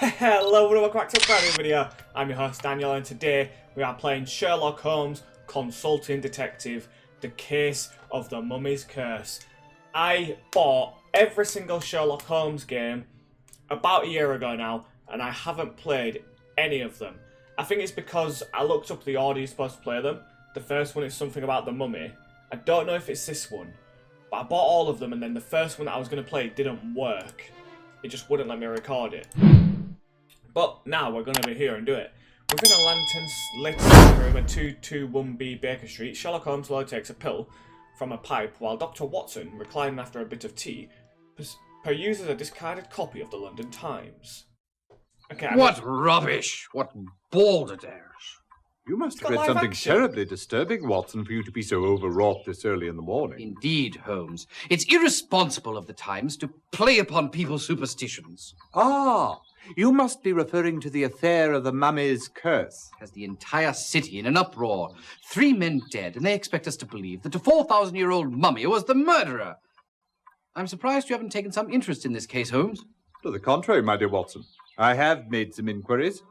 Hello and welcome back to a brand new video. I'm your host Daniel and today we are playing Sherlock Holmes, Consulting Detective, The Case of the Mummy's Curse. I bought every single Sherlock Holmes game about a year ago now and I haven't played any of them. I think it's because I looked up the order you're supposed to play them. The first one is something about the mummy. I don't know if it's this one, but I bought all of them and then the first one that I was going to play didn't work. It just wouldn't let me record it. But now we're going to be here and do it. Within a lantern-lit room at 221B Baker Street, Sherlock Holmes slowly takes a pill from a pipe while Dr. Watson, reclining after a bit of tea, peruses a discarded copy of the London Times. Okay, What rubbish! What balderdash! You must have read something terribly disturbing, Watson, for you to be so overwrought this early in the morning. Indeed, Holmes. It's irresponsible of the Times to play upon people's superstitions. Ah, you must be referring to the affair of the mummy's curse. Has the entire city in an uproar. 3 men dead, and they expect us to believe that a 4,000-year-old mummy was the murderer. I'm surprised you haven't taken some interest in this case, Holmes. To the contrary, my dear Watson. I have made some inquiries,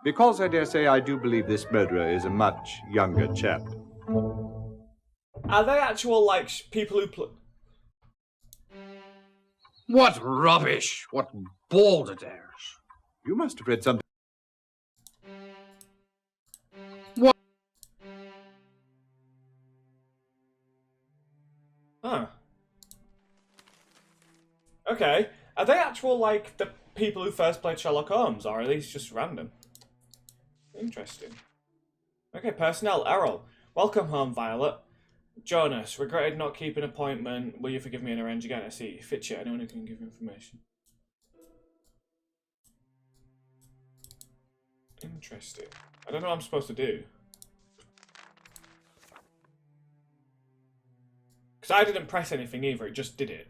because I dare say I do believe this murderer is a much younger chap. Are they actual, like, people who What rubbish! What balderdash! You must have read something. What? Huh. Okay. Are they actual, like, the people who first played Sherlock Holmes, or are these just random? Interesting. Okay, personnel, Errol. Welcome home, Violet. Jonas, regretted not keeping an appointment. Will you forgive me and arrange again? I see. Fitcher, anyone who can give information. Interesting. I don't know what I'm supposed to do. Because I didn't press anything either, it just did it.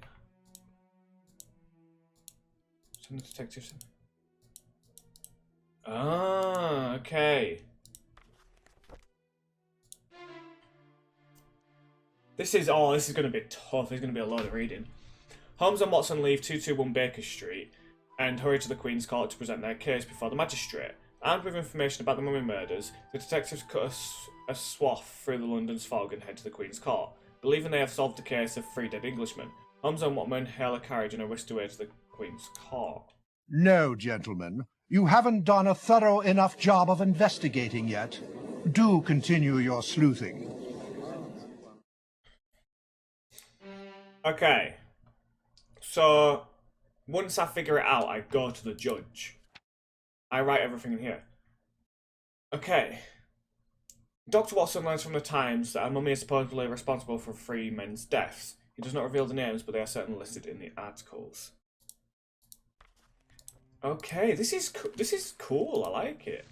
Send the detectives. Ah, okay. This is going to be tough. There's going to be a lot of reading. Holmes and Watson leave 221 Baker Street and hurry to the Queen's Court to present their case before the magistrate. Armed with information about the mummy murders, the detectives cut a swath through the London's fog and head to the Queen's Court. Believing they have solved the case of 3 dead Englishmen, Holmes and Watson hail a carriage and are whisked away to the Queen's Court. No, gentlemen. You haven't done a thorough enough job of investigating yet. Do continue your sleuthing. Okay. So, once I figure it out, I go to the judge. I write everything in here. Okay. Dr. Watson learns from the Times that a mummy is supposedly responsible for 3 men's deaths. He does not reveal the names, but they are certainly listed in the articles. Okay, this is cool. I like it.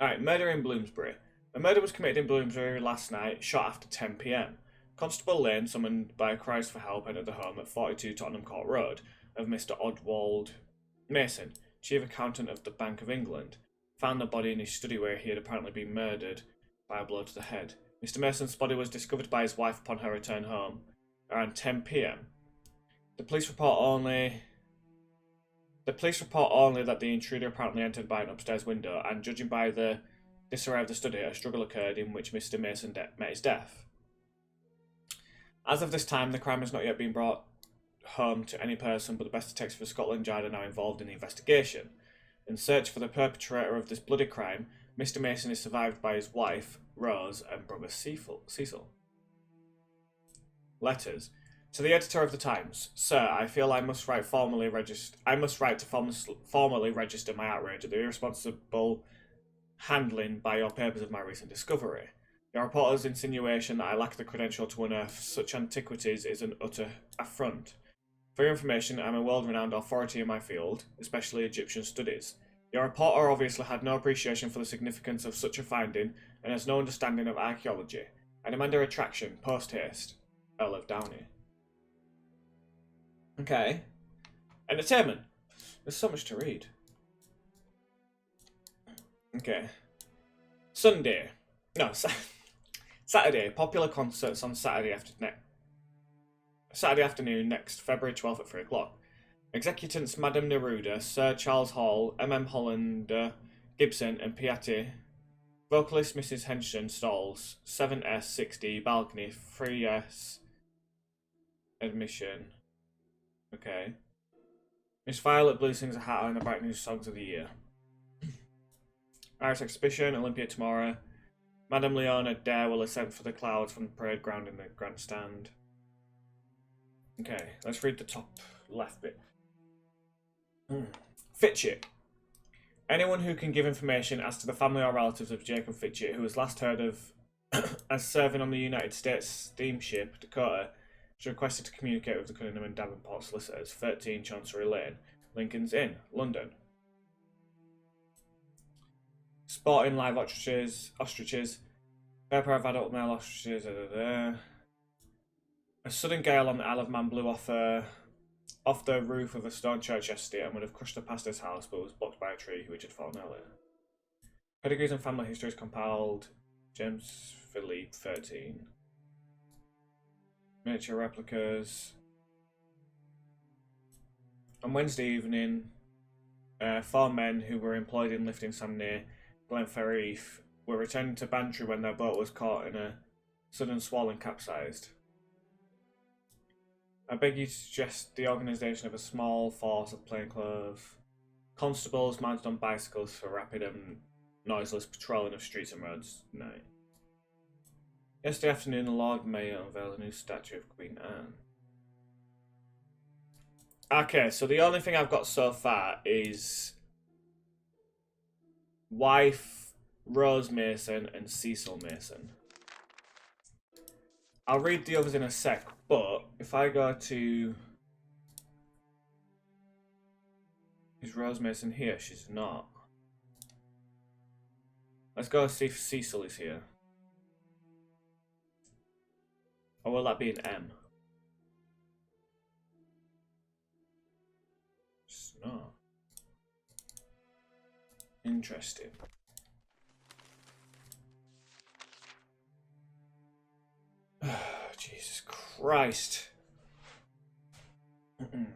Alright, murder in Bloomsbury. A murder was committed in Bloomsbury last night, shot after 10 PM. Constable Lane, summoned by cries for help, entered the home at 42 Tottenham Court Road of Mr. Oswald Mason, chief accountant of the Bank of England. Found the body in his study where he had apparently been murdered by a blow to the head. Mr. Mason's body was discovered by his wife upon her return home around 10 PM. The police report only that the intruder apparently entered by an upstairs window, and judging by the disarray of the study, a struggle occurred in which Mr. Mason met his death. As of this time, the crime has not yet been brought home to any person, but the best detectives of Scotland Yard are now involved in the investigation. In search for the perpetrator of this bloody crime, Mr. Mason is survived by his wife, Rose, and brother Cecil. Letters. To the editor of the Times, Sir, I feel I must write to formally register my outrage at the irresponsible handling by your papers of my recent discovery. Your reporter's insinuation that I lack the credential to unearth such antiquities is an utter affront. For your information, I am a world-renowned authority in my field, especially Egyptian studies. Your reporter obviously had no appreciation for the significance of such a finding and has no understanding of archaeology. I demand a retraction, post haste. Earl of Downey. Okay. Entertainment. There's so much to read. Okay. Sunday. No, Saturday. Popular concerts on Saturday afternoon, next February 12th at 3 o'clock. Executants Madame Neruda, Sir Charles Hall, M.M. Hollander, Gibson, and Piatti. Vocalist Mrs. Henson stalls. 7S, 60, balcony, 3S, admission. Okay. Miss Violet Blue sings a hat on the bright news songs of the year. Iris Exhibition, Olympia tomorrow. Madame Leona Dare will ascend for the clouds from the parade ground in the grandstand. Okay, let's read the top left bit. Fitchett. Anyone who can give information as to the family or relatives of Jacob Fitchett, who was last heard of as serving on the United States steamship Dakota, is requested to communicate with the Cunningham and Davenport solicitors, 13 Chancery Lane, Lincoln's Inn, London. Sporting live ostriches, fair pair of adult male ostriches, A sudden gale on the Isle of Man blew off the roof of a stone church yesterday and would have crushed the pastor's house, but was blocked by a tree which had fallen earlier. Pedigrees and family histories compiled. James Philippe, 13. Miniature replicas. On Wednesday evening, 4 men who were employed in lifting sand near Glenferrie were returning to Bantry when their boat was caught in a sudden swell and capsized. I beg you to suggest the organisation of a small force of plainclothes constables mounted on bicycles for rapid and noiseless patrolling of streets and roads tonight. Yesterday afternoon, the Lord Mayor unveiled a new statue of Queen Anne. Okay, so the only thing I've got so far is wife Rose Mason and Cecil Mason. I'll read the others in a sec, but if I go to... Is Rose Mason here? She's not. Let's go see if Cecil is here. Or will that be an M? It's not. Interesting. Jesus Christ. On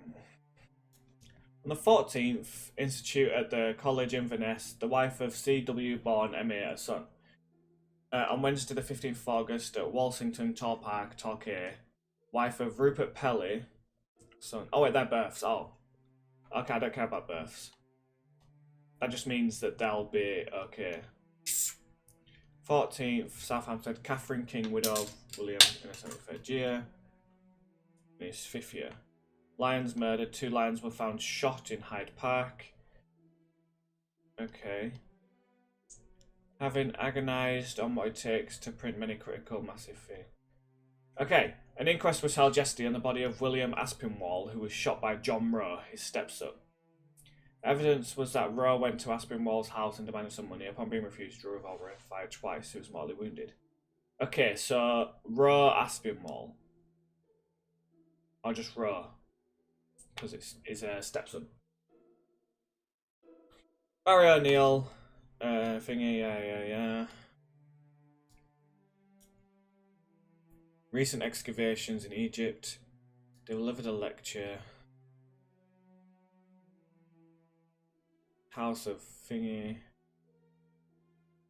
the 14th, Institute at the College Inverness, the wife of C.W. Bourne, M.A., a son. On Wednesday the 15th of August at Walsington, Tor Park, Torquay, wife of Rupert Pelly, son. Oh wait, they're births. Oh. Okay, I don't care about births. That just means that they'll be okay. 14th, Southampton, Catherine King, widow of William in the 73rd year. In his 5th year. Lions murdered. 2 lions were found shot in Hyde Park. Okay. Having agonised on what it takes to print many critical massive fee. Okay. An inquest was held yesterday on the body of William Aspinwall, who was shot by John Rowe, his stepson. Evidence was that Rowe went to Aspinwall's house and demanded some money. Upon being refused, drew a revolver and fired twice. He was mortally wounded. Okay, so Rowe Aspinwall. Or just Rowe. Because it's his stepson. Barry O'Neill. Thingy, yeah. Recent excavations in Egypt. Delivered a lecture. House of Thingy.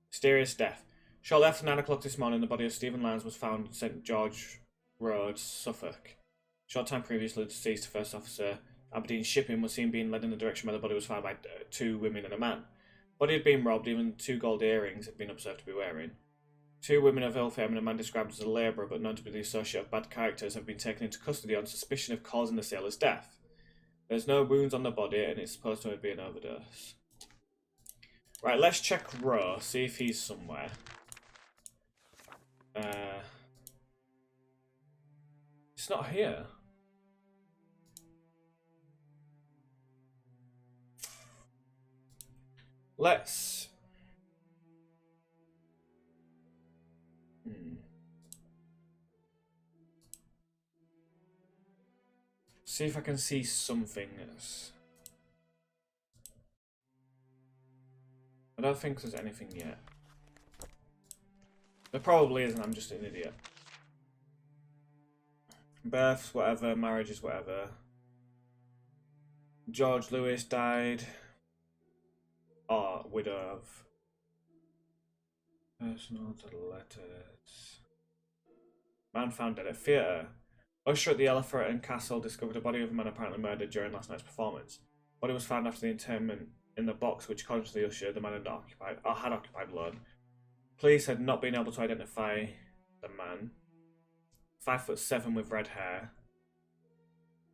Mysterious death. Shortly after 9 o'clock this morning, the body of Stephen Lyons was found in St George Road, Suffolk. Short time previously, the deceased first officer, Aberdeen Shipping, was seen being led in the direction where the body was found by 2 women and a man. The body had been robbed, even 2 gold earrings had been observed to be wearing. 2 women of ill fame and a man described as a labourer but known to be the associate of bad characters have been taken into custody on suspicion of causing the sailor's death. There's no wounds on the body and it's supposed to be an overdose. Right, let's check Rowe, see if he's somewhere. It's not here. Let's... See if I can see something else. I don't think there's anything yet. There probably isn't, I'm just an idiot. Births, whatever, marriages, whatever. George Lewis died. Oh, widow of. Personal letters. Man found dead at theatre. Usher at the Elephant Castle discovered a body of a man apparently murdered during last night's performance. Body was found after the interment in the box, which, according to the usher, the man had occupied alone. Police had not been able to identify the man. 5'7" with red hair.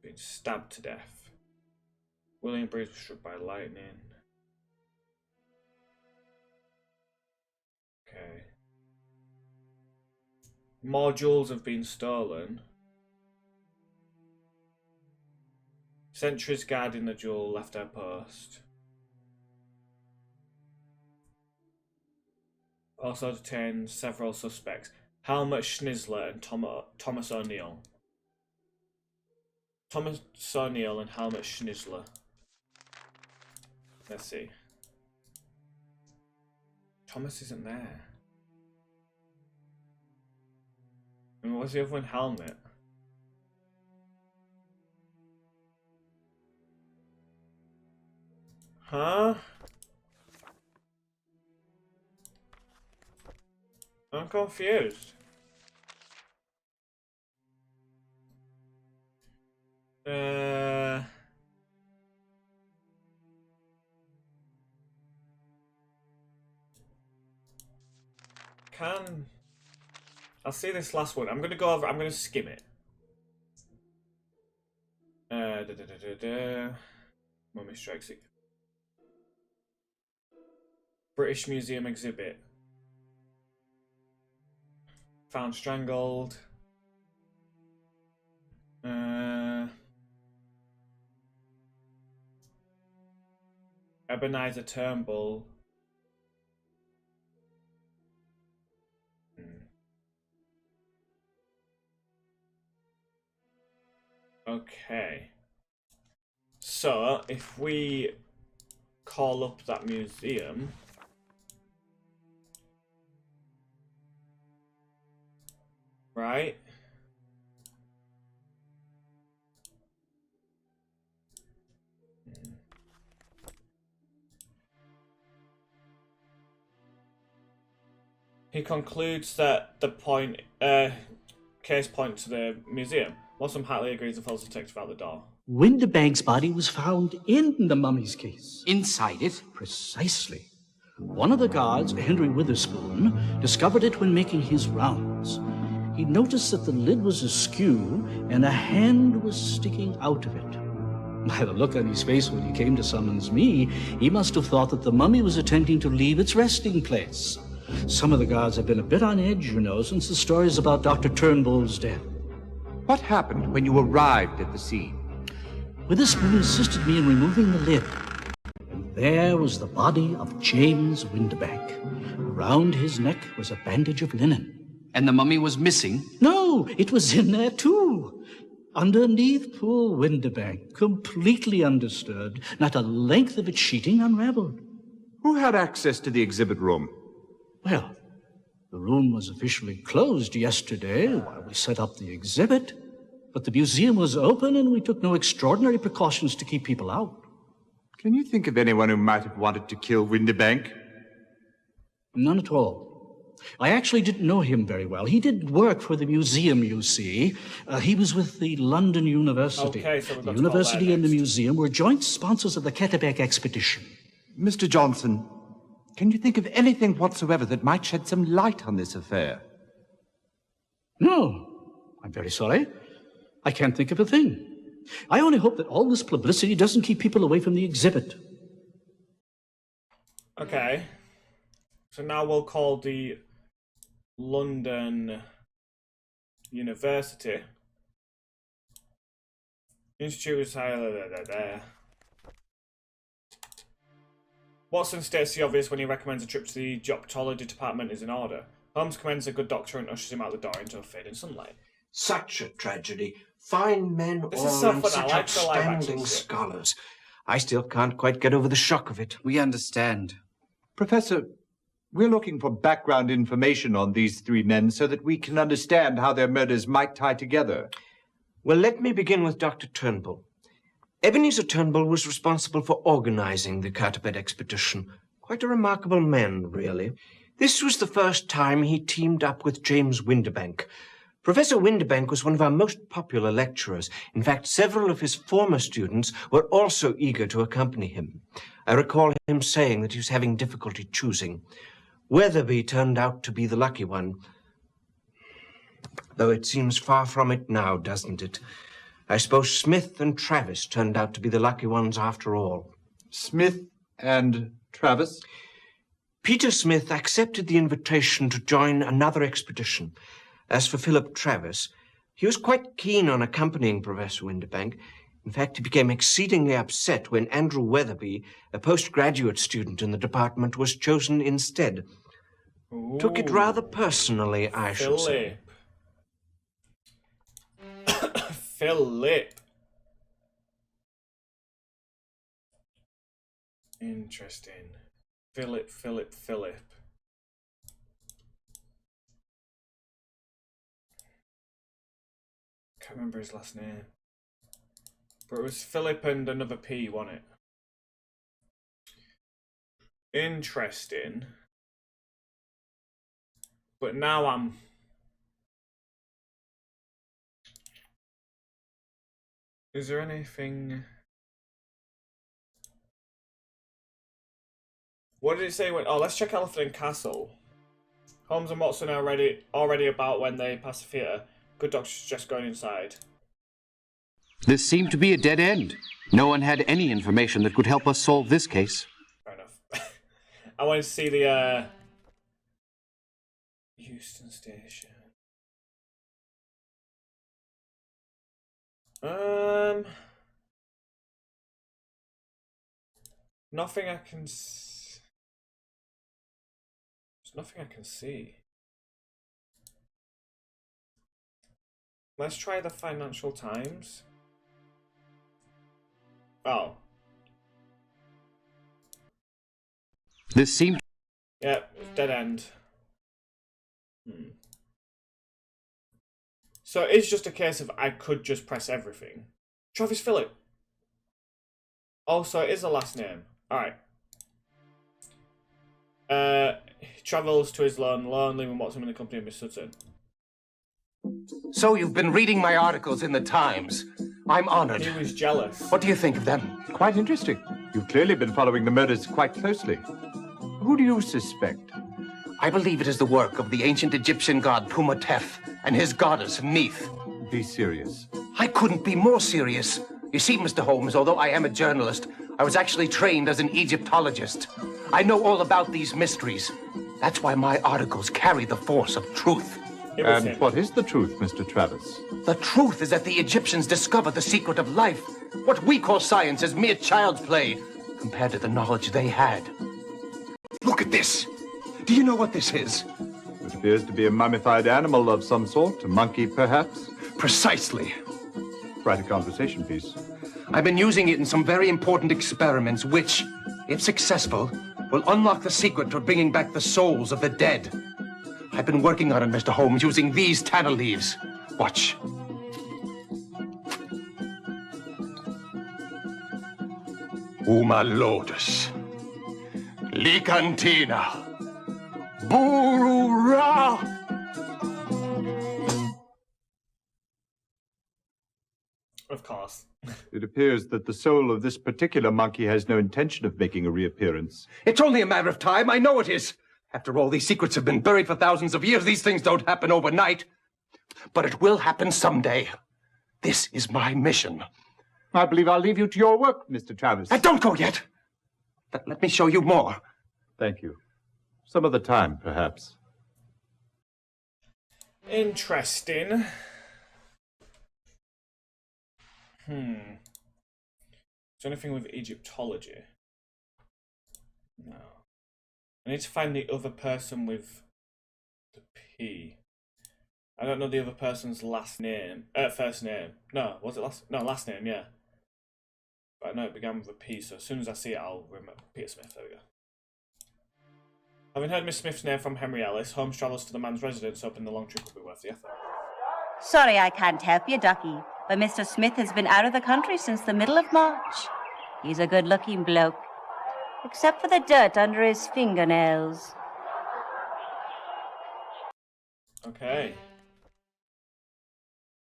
Been stabbed to death. William Breeze was struck by lightning. Okay. More jewels have been stolen. Sentries guarding the jewel left their post. Also detained several suspects. Helmut Schnitzler and Thomas O'Neill. Thomas O'Neill and Helmut Schnitzler. Let's see. Thomas isn't there. And what's the other one? Helmet. Huh? I'm confused. I'll see this last one. I'm gonna go over. I'm gonna skim it. Mummy Strikes Again. British Museum exhibit. Found strangled. Ebenezer Turnbull. Okay. So, if we call up that museum... Right? He concludes that the case point to the museum. Watson partly agrees and follows the detective out the door. Windibank's body was found in the mummy's case. Inside it? Precisely. One of the guards, Henry Witherspoon, discovered it when making his rounds. He noticed that the lid was askew and a hand was sticking out of it. By the look on his face when he came to summons me, he must have thought that the mummy was attempting to leave its resting place. Some of the guards have been a bit on edge, you know, since the stories about Dr. Turnbull's death. What happened when you arrived at the scene? Witherspoon assisted me in removing the lid. And there was the body of James Windibank. Around his neck was a bandage of linen. And the mummy was missing? No, it was in there too. Underneath poor Windibank, completely undisturbed, not a length of its sheeting unraveled. Who had access to the exhibit room? Well, the room was officially closed yesterday while we set up the exhibit, but the museum was open and we took no extraordinary precautions to keep people out. Can you think of anyone who might have wanted to kill Windibank? None at all. I actually didn't know him very well. He did work for the museum, you see. He was with the London University. Okay, so the university and the museum were joint sponsors of the Ketterbeck expedition. Mr. Johnson, can you think of anything whatsoever that might shed some light on this affair? No. I'm very sorry. I can't think of a thing. I only hope that all this publicity doesn't keep people away from the exhibit. Okay. So now we'll call the London University. Institute was there. Watson states the obvious when he recommends a trip to the Gyptology department is in order. Holmes commends a good doctor and ushers him out the door into a fading sunlight. Such a tragedy. Fine men This all is so and fun. I such like the live action outstanding shit. scholars. I still can't quite get over the shock of it. We understand. Professor, we're looking for background information on these three men so that we can understand how their murders might tie together. Well, let me begin with Dr. Turnbull. Ebenezer Turnbull was responsible for organizing the Carteret expedition. Quite a remarkable man, really. This was the first time he teamed up with James Windibank. Professor Windibank was one of our most popular lecturers. In fact, several of his former students were also eager to accompany him. I recall him saying that he was having difficulty choosing. Weatherby turned out to be the lucky one. Though it seems far from it now, doesn't it? I suppose Smith and Travis turned out to be the lucky ones after all. Smith and Travis? Peter Smith accepted the invitation to join another expedition. As for Philip Travis, he was quite keen on accompanying Professor Windibank. In fact, he became exceedingly upset when Andrew Weatherby, a postgraduate student in the department, was chosen instead. Ooh. Took it rather personally, I should say. Philip. Interesting. Philip. Can't remember his last name. But it was Philip and another P, wasn't it? Interesting. But now I'm... Is there anything... What did it say when... Oh, let's check Elephant and Castle. Holmes and Watson are already about when they pass the theatre. Good doctor's just going inside. This seemed to be a dead end. No one had any information that could help us solve this case. Fair enough. I want to see the Euston Station. Nothing I can. There's nothing I can see. Let's try the Financial Times. Oh. This seemed... Yep, dead end. So it's just a case of I could just press everything. Travis Phillip. Oh, so it is a last name. Alright. He travels to his lone, leaving Watson in the company of Miss Sutton. So you've been reading my articles in the Times. I'm honored. He was jealous. What do you think of them? Quite interesting. You've clearly been following the murders quite closely. Who do you suspect? I believe it is the work of the ancient Egyptian god Pumatef and his goddess Neith. Be serious. I couldn't be more serious. You see, Mr. Holmes, although I am a journalist, I was actually trained as an Egyptologist. I know all about these mysteries. That's why my articles carry the force of truth. And what is the truth, Mr. Travis? The truth is that the Egyptians discovered the secret of life. What we call science is mere child's play compared to the knowledge they had. Look at this. Do you know what this is? It appears to be a mummified animal of some sort. A monkey, perhaps? Precisely. Quite a conversation piece. I've been using it in some very important experiments which, if successful, will unlock the secret for bringing back the souls of the dead. I've been working on it, Mr. Holmes, using these tanner leaves. Watch. Uma Lotus. Licantina. Burura. Of course. It appears that the soul of this particular monkey has no intention of making a reappearance. It's only a matter of time. I know it is. After all, these secrets have been buried for thousands of years. These things don't happen overnight. But it will happen someday. This is my mission. I believe I'll leave you to your work, Mr. Travis. Don't go yet. Let me show you more. Thank you. Some other time, perhaps. Interesting. Is there anything with Egyptology? No. I need to find the other person with the P. I don't know the other person's last name. First name. No, was it last? No, last name, yeah. But I know it began with a P, so as soon as I see it, I'll remember. Peter Smith, there we go. Having heard Miss Smith's name from Henry Ellis, Holmes travels to the man's residence, hoping the long trip will be worth the effort. Sorry I can't help you, Ducky. but Mr. Smith has been out of the country since the middle of March. He's a good-looking bloke, except for the dirt under his fingernails. Okay.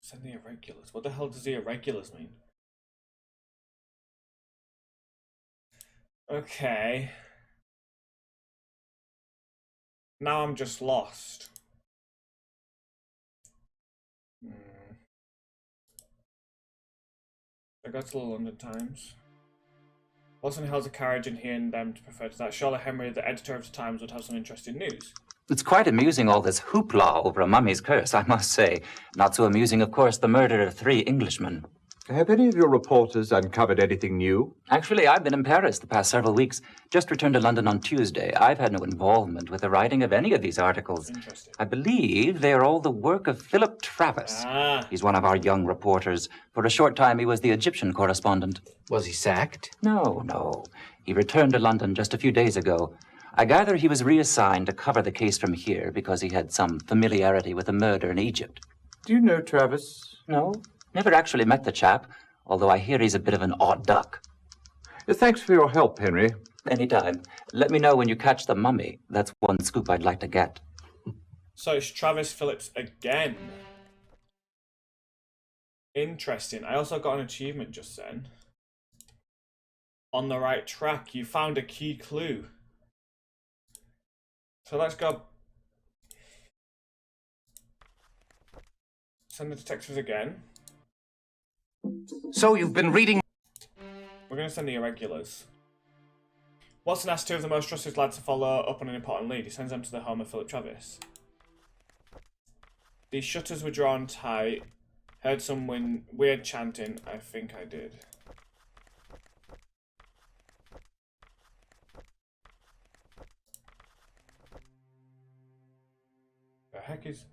Send the irregulars. What the hell does the irregulars mean? Okay. Now I'm just lost. I go to the London Times. Watson hails a carriage and he and them to prefer to that. Charlotte Henry, the editor of the Times, would have some interesting news. It's quite amusing, all this hoopla over a mummy's curse, I must say. Not so amusing, of course, the murder of 3 Englishmen. Have any of your reporters uncovered anything new? Actually, I've been in Paris the past several weeks. Just returned to London on Tuesday. I've had no involvement with the writing of any of these articles. Interesting. I believe they are all the work of Philip Travis. He's one of our young reporters. For a short time, he was the Egyptian correspondent. Was he sacked? No. He returned to London just a few days ago. I gather he was reassigned to cover the case from here because he had some familiarity with a murder in Egypt. Do you know Travis? No. Never actually met the chap, although I hear he's a bit of an odd duck. Thanks for your help, Henry. Anytime. Let me know when you catch the mummy. That's one scoop I'd like to get. So it's Travis Phillips again. Interesting. I also got an achievement just then. On the right track. You found a key clue. So let's go. Send the detectives again. So you've been reading... We're going to send the irregulars. Watson asks 2 of the most trusted lads to follow up on an important lead. He sends them to the home of Philip Travis. The shutters were drawn tight. Heard some weird chanting. I think I did. The heck is...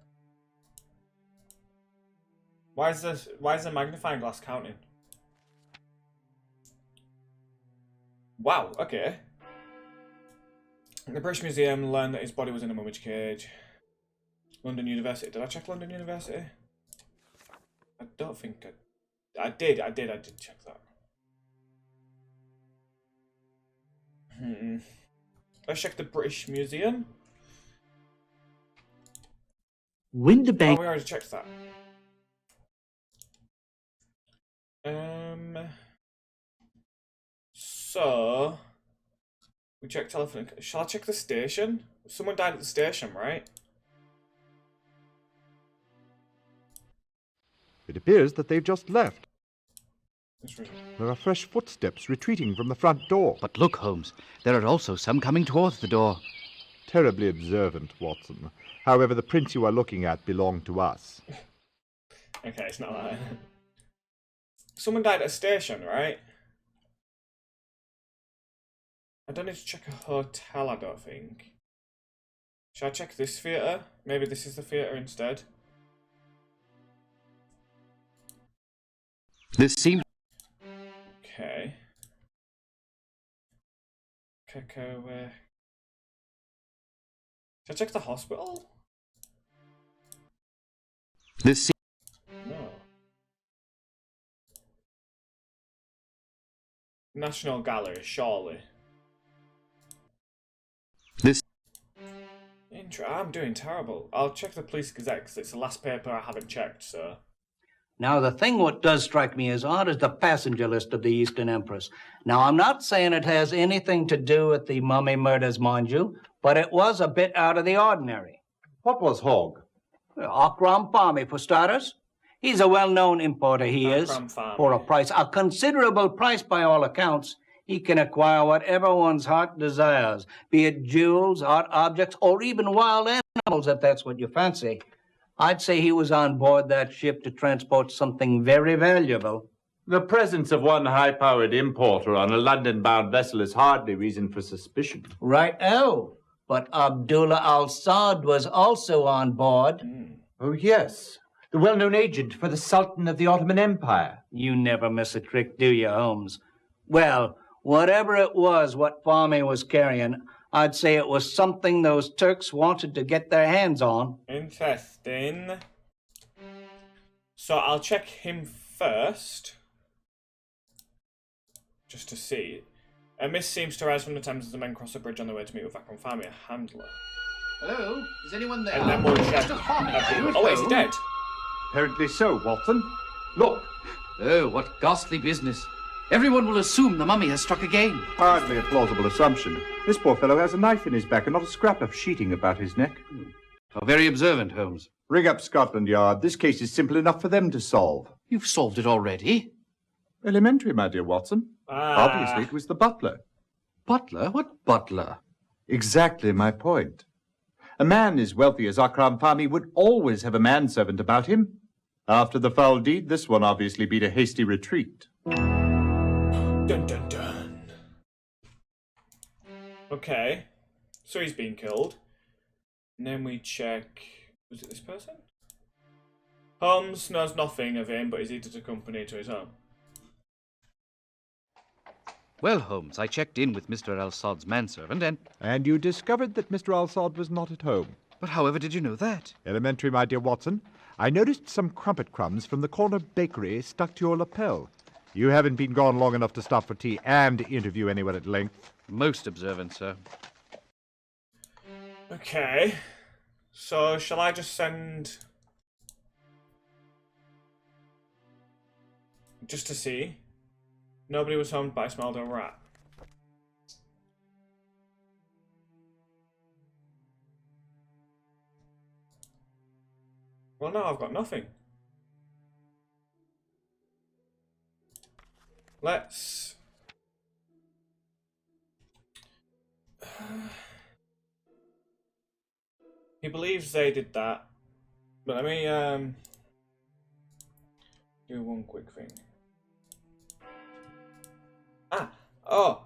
Why is the magnifying glass counting? Wow, okay. The British Museum learned that his body was in a mummy's cage. London University. Did I check London University? I don't think I did check that. Let's check the British Museum. Windibank. Oh, we already checked that. So we checked telephone. Shall I check the station? Someone died at the station, right? It appears that they've just left. That's right. There are fresh footsteps retreating from the front door. But look, Holmes, there are also some coming towards the door. Terribly observant, Watson. However, the prints you are looking at belong to us. Okay, it's not that. Someone died at a station, right? I don't need to check a hotel, I don't think. Shall I check this theatre? Maybe this is the theatre instead. This seems... Okay. Coco, Shall I check the hospital? This seems... No. National Gallery, surely. This... I'm doing terrible. I'll check the Police Gazette because it's the last paper I haven't checked, so... Now, the thing what does strike me as odd is the passenger list of the Eastern Empress. Now, I'm not saying it has anything to do with the mummy murders, mind you, but it was a bit out of the ordinary. What was Hogg? Akram Farmi, for starters. He's a well-known importer, he is. For a price, a considerable price by all accounts. He can acquire whatever one's heart desires, be it jewels, art objects, or even wild animals, if that's what you fancy. I'd say he was on board that ship to transport something very valuable. The presence of one high-powered importer on a London-bound vessel is hardly reason for suspicion. Right-o. But Abdullah al-Saad was also on board. Oh, yes. The well-known agent for the Sultan of the Ottoman Empire. You never miss a trick, do you, Holmes? Well, whatever it was what Farmi was carrying, I'd say it was something those Turks wanted to get their hands on. Interesting. So I'll check him first, just to see, a mist seems to rise from the Thames as the men cross the bridge on their way to meet with Akron Farmy, a handler. Hello? Is anyone there? And then we'll check. Oh, wait, is he dead? Apparently so, Watson. Look. Oh, what ghastly business. Everyone will assume the mummy has struck again. Hardly a plausible assumption. This poor fellow has a knife in his back and not a scrap of sheeting about his neck. How very observant, Holmes. Ring up Scotland Yard. This case is simple enough for them to solve. You've solved it already. Elementary, my dear Watson. Obviously, it was the butler. Butler? What butler? Exactly my point. A man as wealthy as Akram Farmy would always have a manservant about him. After the foul deed, this one obviously beat a hasty retreat. Dun dun dun. Okay, so he's been killed. And then we check. Was it this person? Holmes knows nothing of him, but is eager to accompany to his home. Well, Holmes, I checked in with Mr. Al-Sad's manservant and... And you discovered that Mr. Al-Sad was not at home. But however did you know that? Elementary, my dear Watson. I noticed some crumpet crumbs from the corner bakery stuck to your lapel. You haven't been gone long enough to stop for tea and interview anyone at length. Most observant, sir. Okay. So, shall I just send... Just to see? Nobody was home, but I smelled a rat. Well, no, I've got nothing. Let's... He believes they did that. But let me do one quick thing. Oh,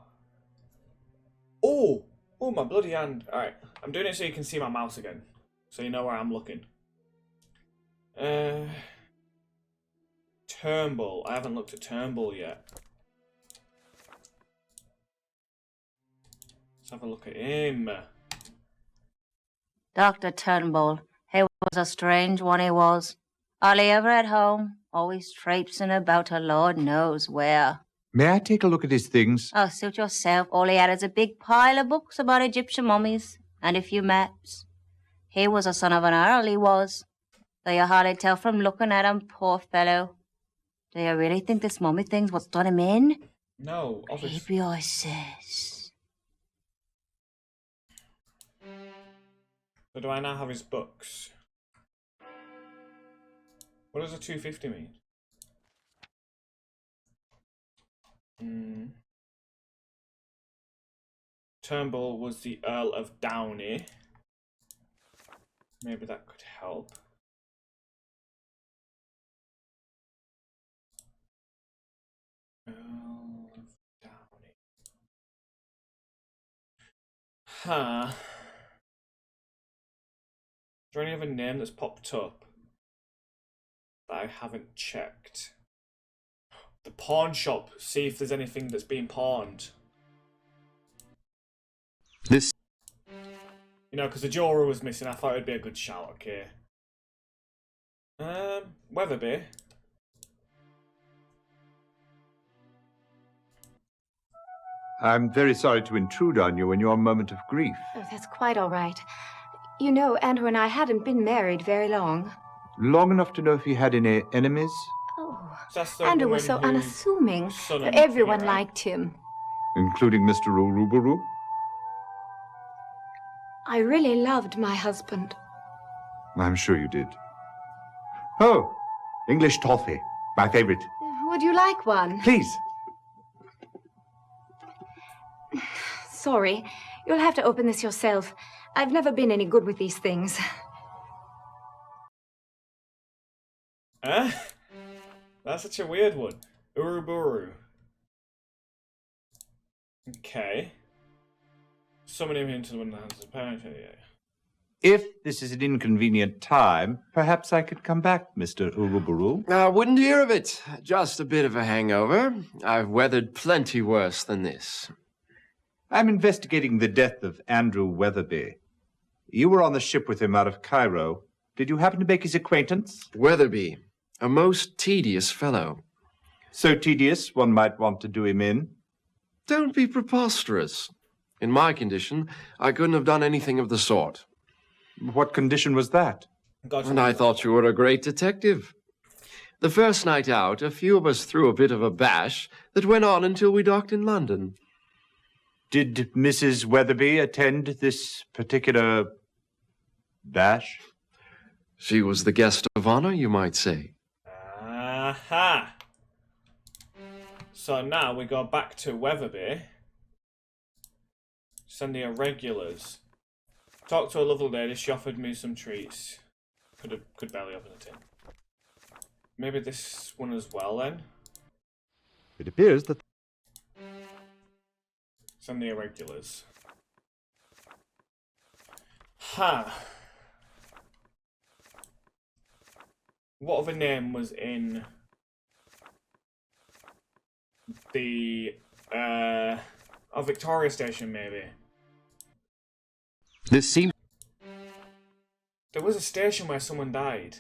my bloody hand. Alright, I'm doing it so you can see my mouse again. So you know where I'm looking. Turnbull. I haven't looked at Turnbull yet. Let's have a look at him. Dr. Turnbull. He was a strange one, he was. Hardly ever at home. Always traipsing about to Lord knows where. May I take a look at his things? Oh, suit yourself. All he had is a big pile of books about Egyptian mummies and a few maps. He was a son of an earl, he was. Though you hardly tell from looking at him, poor fellow. Do you really think this mummy thing's what's done him in? No, obviously. Maybe I says. So do I now have his books? What does a 250 mean? Turnbull was the Earl of Downey. Maybe that could help. Earl of Downey. Huh. Is there any other name that's popped up that I haven't checked? The pawn shop. See if there's anything that's been pawned. This... You know, because the jewellery was missing. I thought it'd be a good Sherlock here. Weatherby. I'm very sorry to intrude on you in your moment of grief. Oh, that's quite all right. You know, Andrew and I hadn't been married very long. Long enough to know if you had any enemies? Andrew was so unassuming. Everyone liked him. Including Mr. Uruburu? I really loved my husband. I'm sure you did. Oh, English toffee. My favorite. Would you like one? Please. Sorry. You'll have to open this yourself. I've never been any good with these things. That's such a weird one. Uruburu. Okay. Summon him into the hands of the parent. If this is an inconvenient time, perhaps I could come back, Mr. Uruburu. I wouldn't hear of it. Just a bit of a hangover. I've weathered plenty worse than this. I'm investigating the death of Andrew Weatherby. You were on the ship with him out of Cairo. Did you happen to make his acquaintance? Weatherby. A most tedious fellow. So tedious, one might want to do him in. Don't be preposterous. In my condition, I couldn't have done anything of the sort. What condition was that? And I thought you were a great detective. The first night out, a few of us threw a bit of a bash that went on until we docked in London. Did Mrs. Weatherby attend this particular bash? She was the guest of honor, you might say. Aha! So now we go back to Weatherby. Send the irregulars. Talked to a lovely lady, she offered me some treats. Could barely open the tin. Maybe this one as well then? It appears that... Send the irregulars. Ha! What other name was in the Victoria Station maybe? This seems... There was a station where someone died.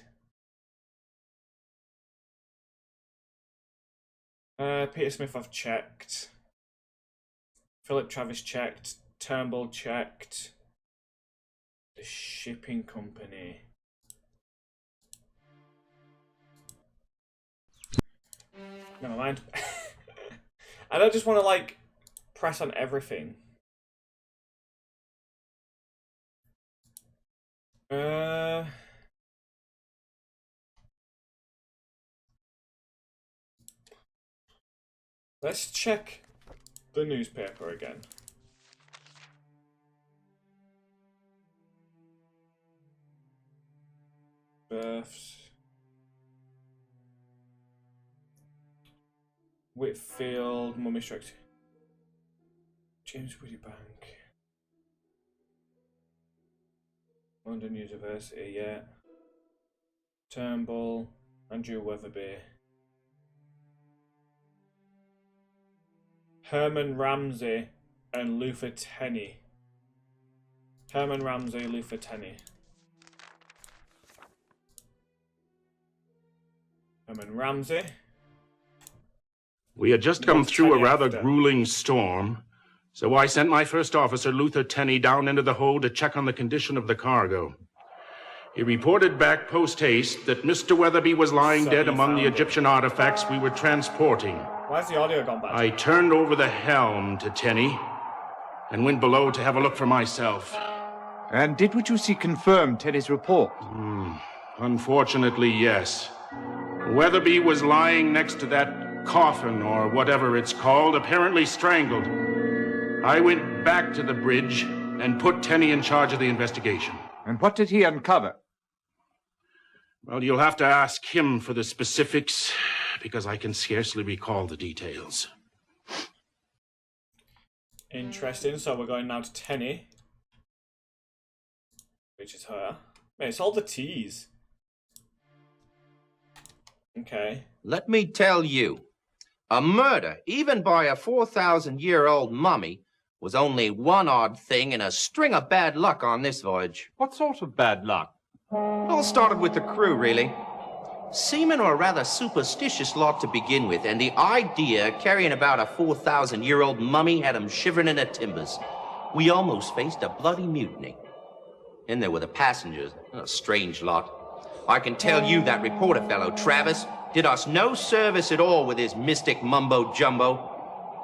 Peter Smith I've checked. Philip Travis checked. Turnbull checked. The shipping company. Never mind. I don't just want to like press on everything. Let's check the newspaper again. Births. Whitfield, Mummy Strikes. James Woody Bank. London University, yeah. Turnbull, Andrew Weatherby. Herman Ramsey and Luther Tenney. Herman Ramsey, Luther Tenney. Herman Ramsey. We had just come through a rather grueling storm, so I sent my first officer, Luther Tenney, down into the hold to check on the condition of the cargo. He reported back post-haste that Mr. Weatherby was lying dead among the Egyptian artifacts we were transporting. Why's the audio gone bad? I turned over the helm to Tenney and went below to have a look for myself. And did what you see confirm Teddy's report? Unfortunately, yes. Weatherby was lying next to that coffin, or whatever it's called, apparently strangled. I went back to the bridge and put Tenney in charge of the investigation. And what did he uncover? Well, you'll have to ask him for the specifics, because I can scarcely recall the details. Interesting, so we're going now to Tenney. Which is her. Man, it's all the T's. Okay. Let me tell you, a murder, even by a 4,000-year-old mummy, was only one odd thing in a string of bad luck on this voyage. What sort of bad luck? It all started with the crew, really. Seamen are a rather superstitious lot to begin with, and the idea carrying about a 4,000-year-old mummy had them shivering in their timbers. We almost faced a bloody mutiny. Then there were the passengers, a strange lot. I can tell you that reporter fellow, Travis, did us no service at all with his mystic mumbo-jumbo.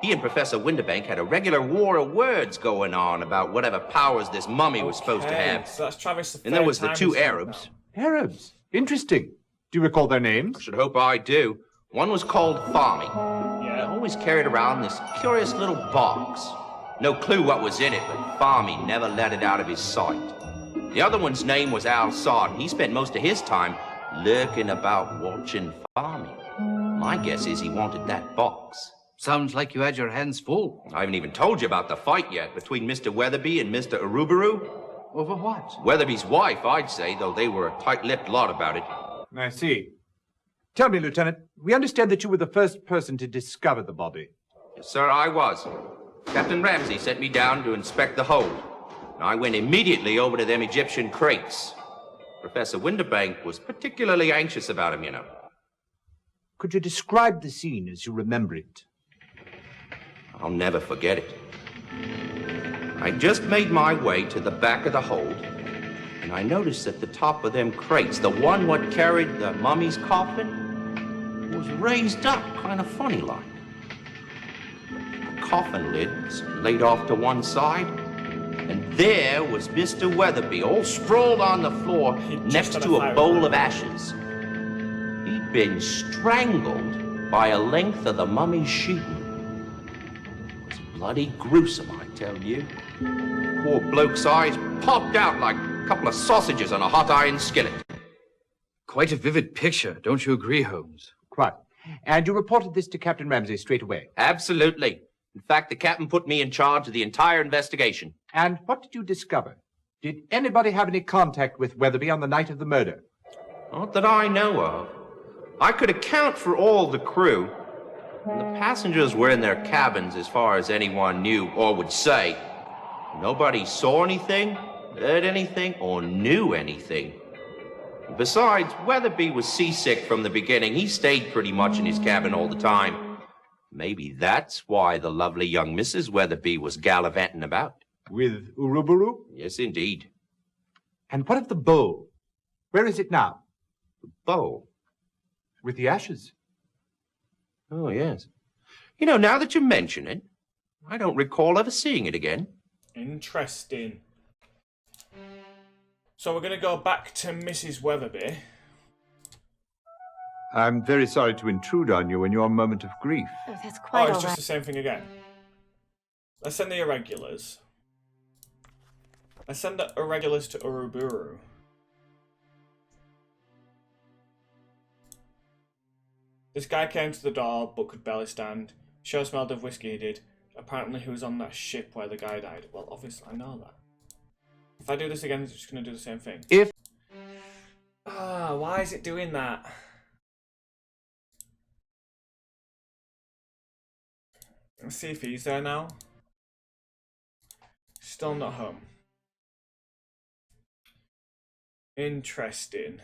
He and Professor Winterbank had a regular war of words going on about whatever powers this mummy was supposed to have. So that's Travis and there was the two Arabs. Arabs? Interesting. Do you recall their names? I should hope I do. One was called Farmy. Yeah. Always carried around this curious little box. No clue what was in it, but Farmy never let it out of his sight. The other one's name was Al Sard, and he spent most of his time lurking about watching Farmy. My guess is he wanted that box. Sounds like you had your hands full. I haven't even told you about the fight yet between Mr. Weatherby and Mr. Arubaru. Over what? Weatherby's wife, I'd say, though they were a tight-lipped lot about it. I see. Tell me, Lieutenant, we understand that you were the first person to discover the body. Yes, sir, I was. Captain Ramsey sent me down to inspect the hold. I went immediately over to them Egyptian crates. Professor Winterbank was particularly anxious about him, you know. Could you describe the scene as you remember it? I'll never forget it. I just made my way to the back of the hold, and I noticed at the top of them crates, the one what carried the mummy's coffin was raised up kind of funny like. The coffin lid was laid off to one side, and there was Mr. Weatherby all sprawled on the floor next to a bowl of ashes. He'd been strangled by a length of the mummy's sheeting. It was bloody gruesome, I tell you. Poor bloke's eyes popped out like a couple of sausages on a hot iron skillet. Quite a vivid picture, don't you agree, Holmes? Quite. And you reported this to Captain Ramsay straight away? Absolutely. In fact, the captain put me in charge of the entire investigation. And what did you discover? Did anybody have any contact with Weatherby on the night of the murder? Not that I know of. I could account for all the crew. And the passengers were in their cabins as far as anyone knew or would say. Nobody saw anything, heard anything, or knew anything. Besides, Weatherby was seasick from the beginning. He stayed pretty much in his cabin all the time. Maybe that's why the lovely young Mrs. Weatherby was gallivanting about. With Uruburu? Yes, indeed. And what of the bowl? Where is it now? The bowl? With the ashes. Oh, yes. You know, now that you mention it, I don't recall ever seeing it again. Interesting. So we're going to go back to Mrs. Weatherby. I'm very sorry to intrude on you in your moment of grief. Oh, that's quite it's all just right. the same thing again. Let's send the irregulars. Let's send the irregulars to Uruburu. This guy came to the door but could barely stand. Sure smelled of whiskey, he did. Apparently he was on that ship where the guy died. Well, obviously I know that. If I do this again, it's just going to do the same thing. Why is it doing that? Let's see if he's there now. Still not home. Interesting.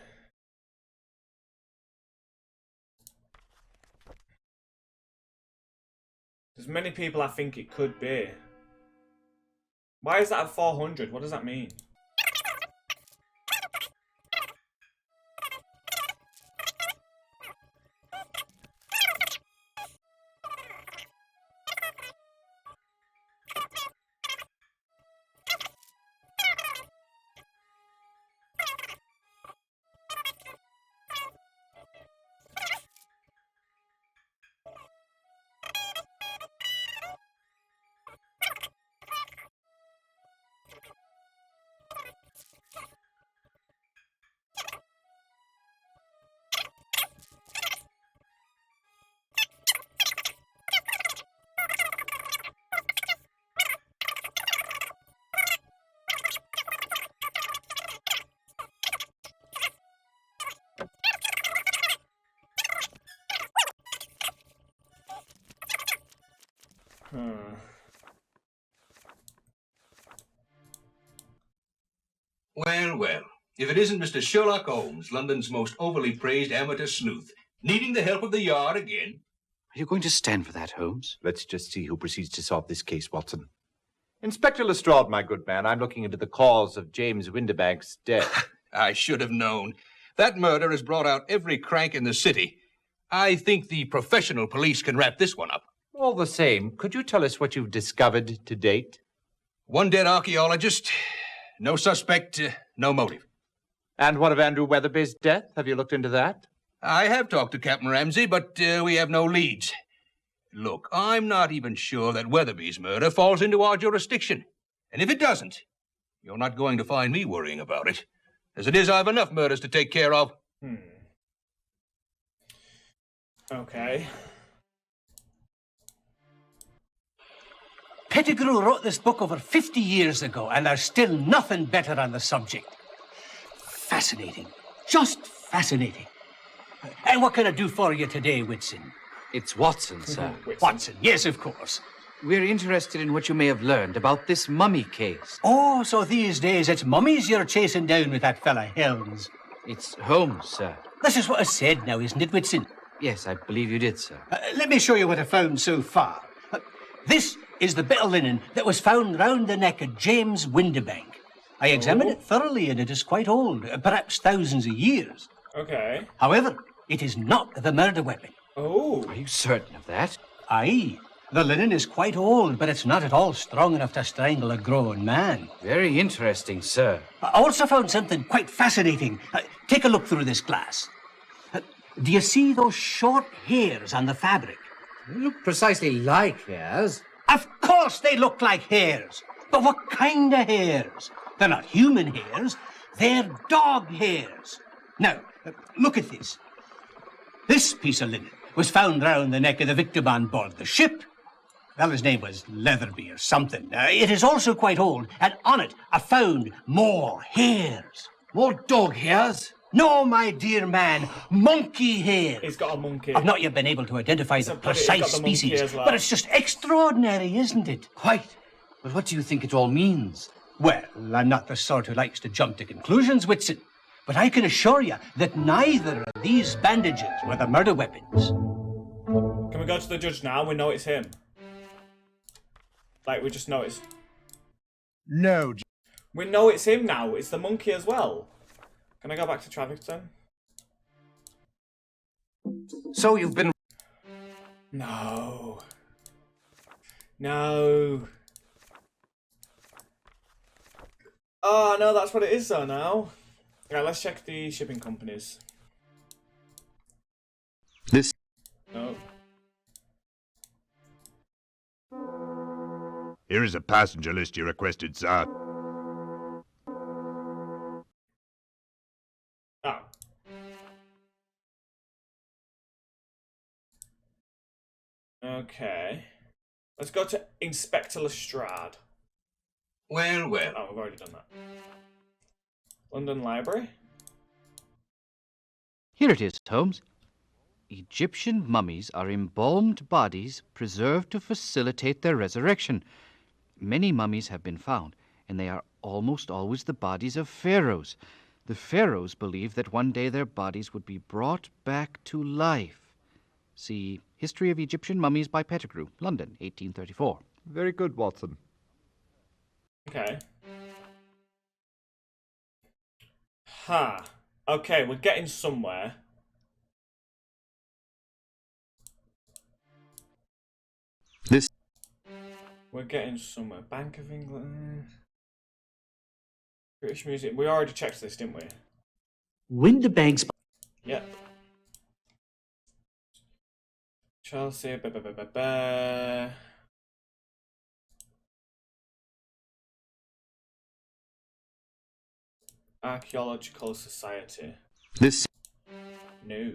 There's many people I think it could be. Why is that at 400? What does that mean? Well, well, if it isn't Mr. Sherlock Holmes, London's most overly praised amateur sleuth, needing the help of the yard again. Are you going to stand for that, Holmes? Let's just see who proceeds to solve this case, Watson. Inspector Lestrade, my good man, I'm looking into the cause of James Windibank's death. I should have known. That murder has brought out every crank in the city. I think the professional police can wrap this one up. All the same, could you tell us what you've discovered to date? One dead archaeologist, no suspect, no motive. And what of Andrew Weatherby's death? Have you looked into that? I have talked to Captain Ramsay, but we have no leads. Look, I'm not even sure that Weatherby's murder falls into our jurisdiction. And if it doesn't, you're not going to find me worrying about it. As it is, I have enough murders to take care of. Okay. Pettigrew wrote this book over 50 years ago, and there's still nothing better on the subject. Fascinating. Just fascinating. And what can I do for you today, Whitson? It's Watson, sir. Watson, yes, of course. We're interested in what you may have learned about this mummy case. Oh, so these days it's mummies you're chasing down with that fella, Holmes. It's Holmes, sir. This is what I said now, isn't it, Whitson? Yes, I believe you did, sir. Let me show you what I found so far. This is the bit of linen that was found round the neck of James Windibank. I examined it thoroughly, and it is quite old, perhaps thousands of years. Okay. However, it is not the murder weapon. Oh. Are you certain of that? Aye. The linen is quite old, but it's not at all strong enough to strangle a grown man. Very interesting, sir. I also found something quite fascinating. Take a look through this glass. Do you see those short hairs on the fabric? They look precisely like hairs. Of course they look like hairs. But what kind of hairs? They're not human hairs. They're dog hairs. Now, look at this. This piece of linen was found round the neck of the victim on board the ship. Well, his name was Leatherby or something. It is also quite old, and on it I found more hairs. More dog hairs? No, my dear man, monkey hair. He's got a monkey. I've not yet been able to identify the precise species, but it's just extraordinary, isn't it? Quite. But what do you think it all means? Well, I'm not the sort who likes to jump to conclusions, Whitson. But I can assure you that neither of these bandages were the murder weapons. Can we go to the judge now? We know it's him. Like, we just know it's... No. We know it's him now. It's the monkey as well. Can I go back to traffic then? So you've been... No. No. Oh, no, that's what it is though now. Right, let's check the shipping companies. This... No. Here is a passenger list you requested, sir. Oh. Okay. Let's go to Inspector Lestrade. Well, well. Oh, we've already done that. London Library. Here it is, Holmes. Egyptian mummies are embalmed bodies preserved to facilitate their resurrection. Many mummies have been found, and they are almost always the bodies of pharaohs. The pharaohs believed that one day their bodies would be brought back to life. See History of Egyptian Mummies by Pettigrew, London, 1834. Very good, Watson. Okay. Ha. Okay, we're getting somewhere. This... We're getting somewhere. Bank of England. British Museum. We already checked this, didn't we? Windibank's... Yep. Chelsea. Ba. Archaeological Society. This... No.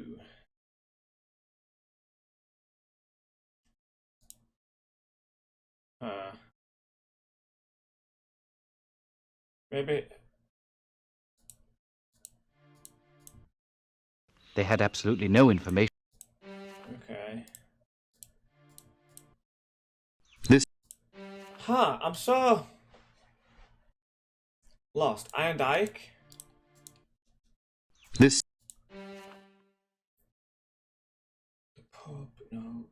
Maybe... They had absolutely no information. Okay. This... Huh, I'm so... lost. Iron Dyke? This... The pub, no.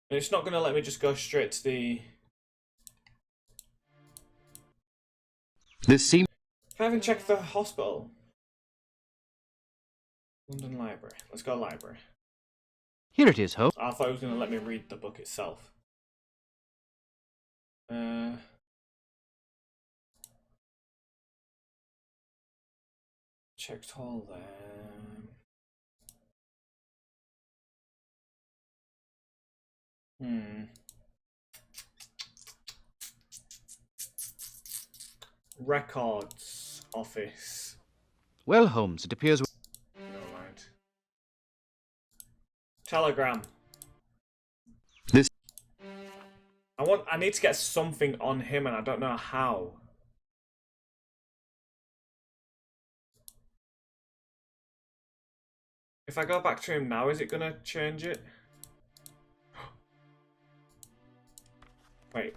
It's not going to let me just go straight to the... This seems... Can I even check the hospital? London Library. Let's go library. Here it is, Holmes. I thought it was going to let me read the book itself. Checked all them. Records office. Well, Holmes, it appears... Never mind. Telegram. This... I need to get something on him and I don't know how. If I go back to him now, is it gonna change it? Wait.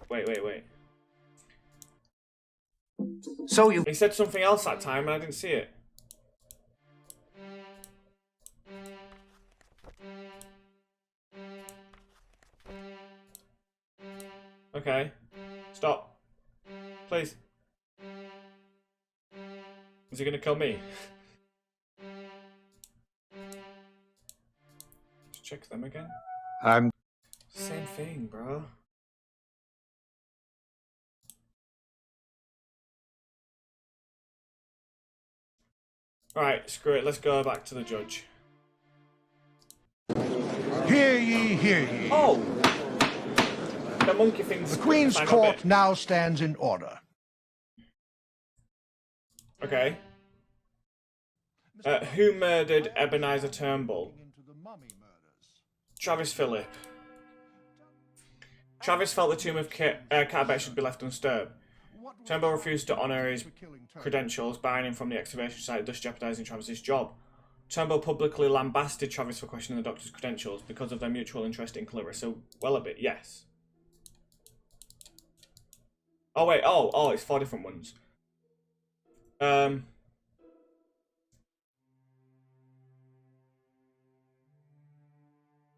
So you... He said something else that time and I didn't see it. Okay. Stop. Please. Is he gonna kill me? Let's check them again. Same thing, bro. Alright, screw it. Let's go back to the judge. Hear ye, hear ye. Oh! The monkey thing's... The Queen's Court now stands in order. Okay. Who murdered Ebenezer Turnbull? Travis Phillip. Travis felt the tomb of Catbet should be left undisturbed. Turnbull refused to honour his credentials, barring him from the excavation site, thus jeopardising Travis's job. Turnbull publicly lambasted Travis for questioning the doctor's credentials because of their mutual interest in Clarissa Wellaby. Yes. Oh wait, oh, it's 4 different ones.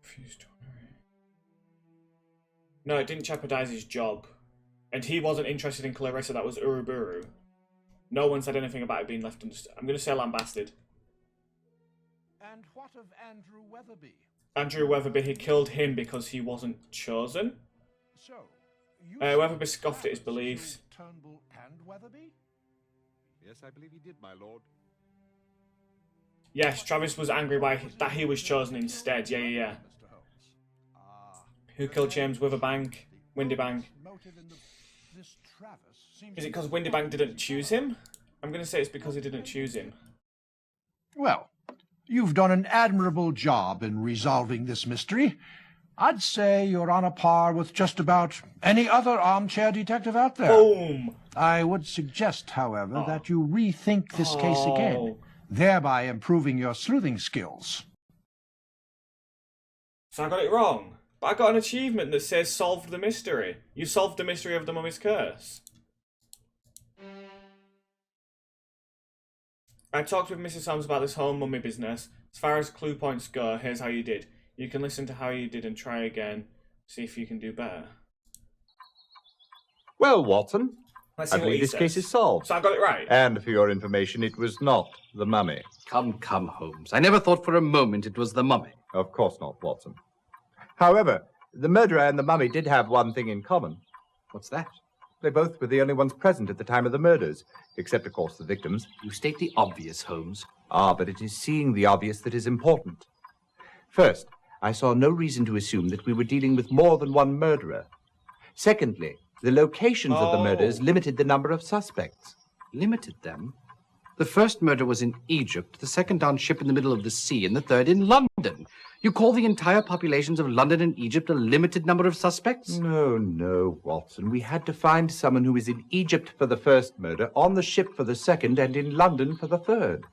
Refused to honour him. No, it didn't jeopardise his job. And he wasn't interested in Clarissa, that was Uruburu. No one said anything about it being left undisturbed. I'm going to say lambasted. And what of Andrew Weatherby? Andrew Weatherby, he killed him because he wasn't chosen. So, Weatherby scoffed at his beliefs. Turnbull and Weatherby? Yes, I believe he did, my lord. Yes, Travis was angry that he was chosen instead. Yeah. Who killed James Windybank? Is it because Windybank didn't choose him? I'm going to say it's because he didn't choose him. Well, you've done an admirable job in resolving this mystery. I'd say you're on a par with just about any other armchair detective out there. Boom! I would suggest, however, that you rethink this case again, thereby improving your sleuthing skills. So I got it wrong. But I got an achievement that says solved the mystery. You solved the mystery of the mummy's curse. I talked with Mrs. Holmes about this whole mummy business. As far as clue points go, here's how you did. You can listen to how you did and try again. See if you can do better. Well, Watson, Let's see I what believe he this says. case is solved. So I got it right. And for your information, it was not the mummy. Come, Holmes. I never thought for a moment it was the mummy. Of course not, Watson. However, the murderer and the mummy did have one thing in common. What's that? They both were the only ones present at the time of the murders, except, of course, the victims. You state the obvious, Holmes. Ah, but it is seeing the obvious that is important. First, I saw no reason to assume that we were dealing with more than one murderer. Secondly, the locations of the murders limited the number of suspects. Limited them? The first murder was in Egypt, the second on ship in the middle of the sea, and the third in London. You call the entire populations of London and Egypt a limited number of suspects? No, Watson. We had to find someone who was in Egypt for the first murder, on the ship for the second, and in London for the third.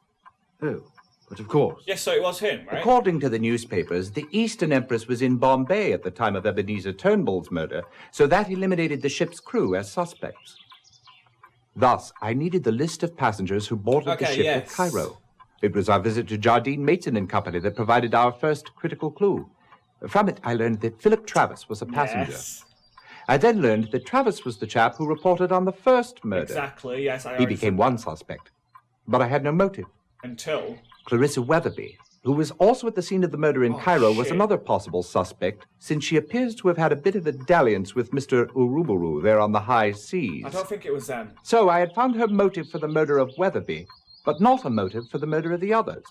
Oh, but of course. Yes, so it was him, right? According to the newspapers, the Eastern Empress was in Bombay at the time of Ebenezer Turnbull's murder, so that eliminated the ship's crew as suspects. Thus, I needed the list of passengers who boarded the ship at Cairo. It was our visit to Jardine, Mason and Company that provided our first critical clue. From it, I learned that Philip Travis was a passenger. Yes. I then learned that Travis was the chap who reported on the first murder. Exactly, yes. He became one suspect. But I had no motive. Until? Clarissa Weatherby, who was also at the scene of the murder in Cairo, was another possible suspect, since she appears to have had a bit of a dalliance with Mr. Uruburu there on the high seas. I don't think it was them. So I had found her motive for the murder of Weatherby, but not a motive for the murder of the others.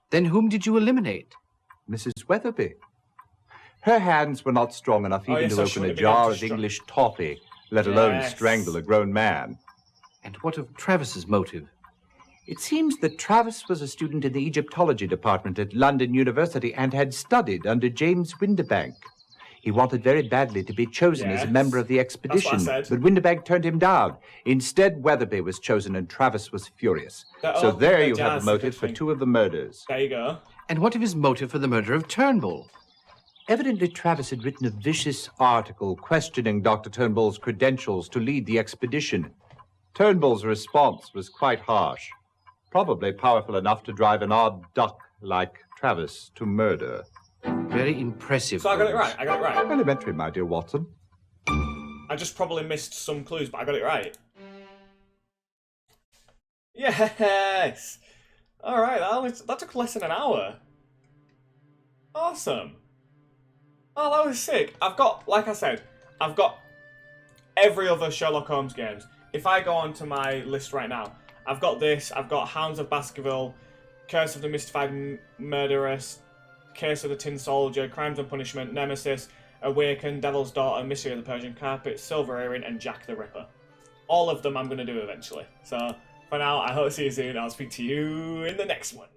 Then whom did you eliminate? Mrs. Weatherby. Her hands were not strong enough even to open a jar of English toffee, let alone strangle a grown man. And what of Travis's motive? It seems that Travis was a student in the Egyptology department at London University and had studied under James Windybank. He wanted very badly to be chosen as a member of the expedition, but Windybank turned him down. Instead, Weatherby was chosen and Travis was furious. So there you have the motive for two of the murders. There you go. And what of his motive for the murder of Turnbull? Evidently, Travis had written a vicious article questioning Dr. Turnbull's credentials to lead the expedition. Turnbull's response was quite harsh. Probably powerful enough to drive an odd duck like Travis to murder. Very impressive. So I got it right. Elementary, my dear Watson. I just probably missed some clues, but I got it right. Yes! Alright, that took less than an hour. Awesome. Oh, that was sick. I've got, like I said, I've got every other Sherlock Holmes games. If I go onto my list right now, I've got this, I've got Hounds of Baskerville, Curse of the Mystified Murderess, Case of the Tin Soldier, Crimes and Punishment, Nemesis, Awaken, Devil's Daughter, Mystery of the Persian Carpet, Silver Earring, and Jack the Ripper. All of them I'm going to do eventually. So, for now, I hope to see you soon. I'll speak to you in the next one.